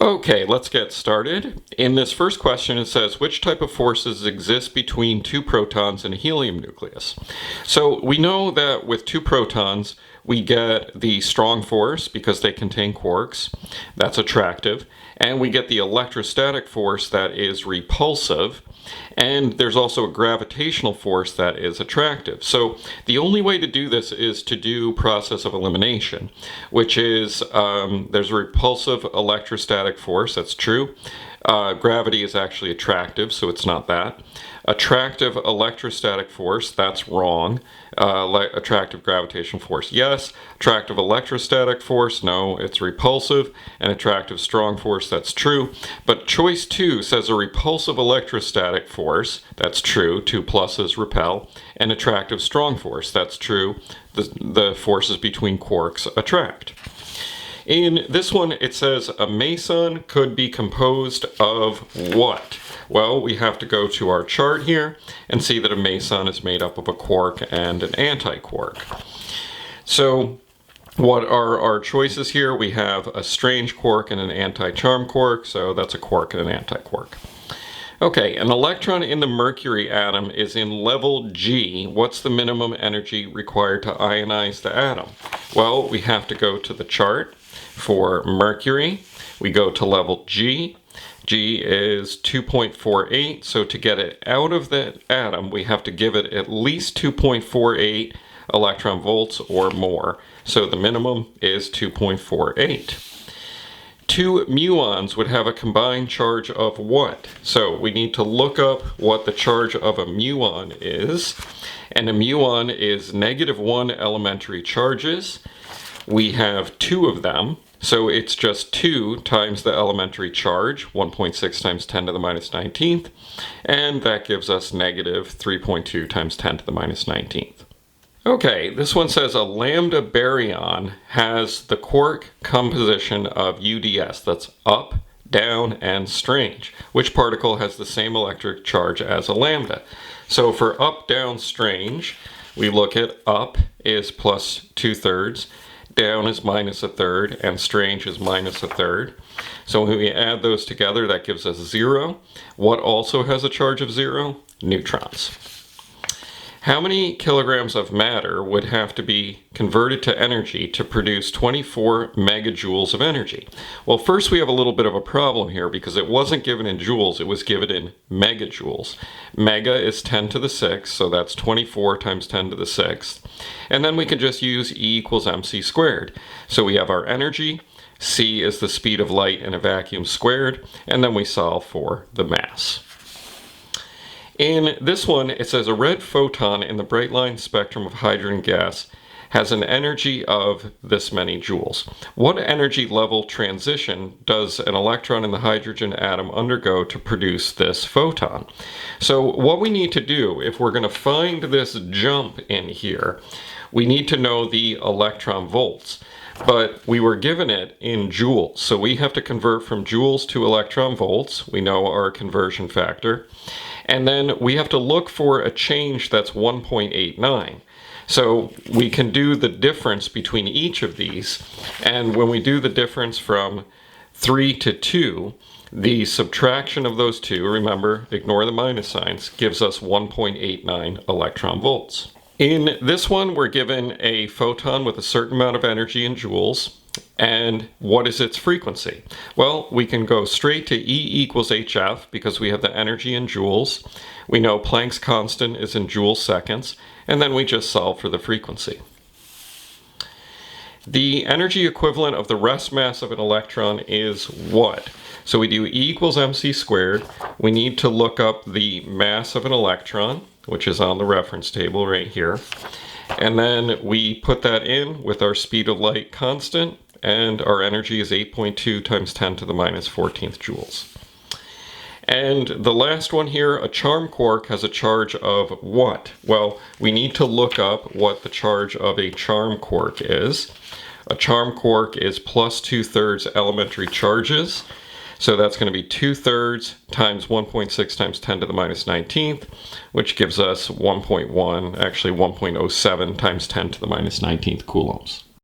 Okay, let's get started. In this first question, it says, which type of forces exist between two protons in a helium nucleus? So we know that with two protons, we get the strong force because they contain quarks. That's attractive. And we get the electrostatic force that is repulsive. And there's also a gravitational force that is attractive. So the only way to do this is to do process of elimination, which is there's a repulsive electrostatic force, that's true. Gravity is actually attractive, so it's not that. Attractive electrostatic force, that's wrong. Attractive gravitational force, yes. Attractive electrostatic force, no, it's repulsive. And attractive strong force, that's true. But choice 2 says a repulsive electrostatic force, that's true, 2 pluses repel. And attractive strong force, that's true. The forces between quarks attract. In this one, it says a meson could be composed of what? Well, we have to go to our chart here and see that a meson is made up of a quark and an antiquark. So what are our choices here? We have a strange quark and an anti-charm quark, so that's a quark and an antiquark. Okay, an electron in the mercury atom is in level G. What's the minimum energy required to ionize the atom? Well, we have to go to the chart. For mercury, we go to level G. G is 2.48, so to get it out of the atom, we have to give it at least 2.48 electron volts or more. So the minimum is 2.48. Two muons would have a combined charge of what? So we need to look up what the charge of a muon is. And a muon is -1 elementary charges. We have 2 of them. So it's just 2 times the elementary charge, 1.6 times 10 to the minus 19th, and that gives us -3.2 times 10 to the minus 19th. Okay, this one says a lambda baryon has the quark composition of UDS, that's up, down, and strange. Which particle has the same electric charge as a lambda? So for up, down, strange, we look at up is plus 2/3, down is -1/3, and strange is -1/3. So when we add those together, that gives us 0. What also has a charge of 0? Neutrons. How many kilograms of matter would have to be converted to energy to produce 24 megajoules of energy? Well, first we have a little bit of a problem here because it wasn't given in joules, it was given in megajoules. Mega is 10 to the 6th, so that's 24 times 10 to the 6th. And then we can just use E equals mc squared. So we have our energy, c is the speed of light in a vacuum squared, and then we solve for the mass. In this one, it says a red photon in the bright line spectrum of hydrogen gas has an energy of this many joules. What energy level transition does an electron in the hydrogen atom undergo to produce this photon? So what we need to do, if we're going to find this jump in here, we need to know the electron volts. But we were given it in joules, so we have to convert from joules to electron volts. We know our conversion factor. And then we have to look for a change that's 1.89. So we can do the difference between each of these. And when we do the difference from 3 to 2, the subtraction of those two, remember, ignore the minus signs, gives us 1.89 electron volts. In this one, we're given a photon with a certain amount of energy in joules. And what is its frequency? Well, we can go straight to E equals hf because we have the energy in joules. We know Planck's constant is in joule seconds, and then we just solve for the frequency. The energy equivalent of the rest mass of an electron is what? So we do E equals mc squared. We need to look up the mass of an electron, which is on the reference table right here. And then we put that in with our speed of light constant, and our energy is 8.2 times 10 to the minus 14th joules. And the last one here, a charm quark has a charge of what? Well, we need to look up what the charge of a charm quark is. A charm quark is plus 2/3 elementary charges. So that's going to be 2/3 times 1.6 times 10 to the minus 19th, which gives us 1.1, actually 1.07 times 10 to the minus 19th coulombs.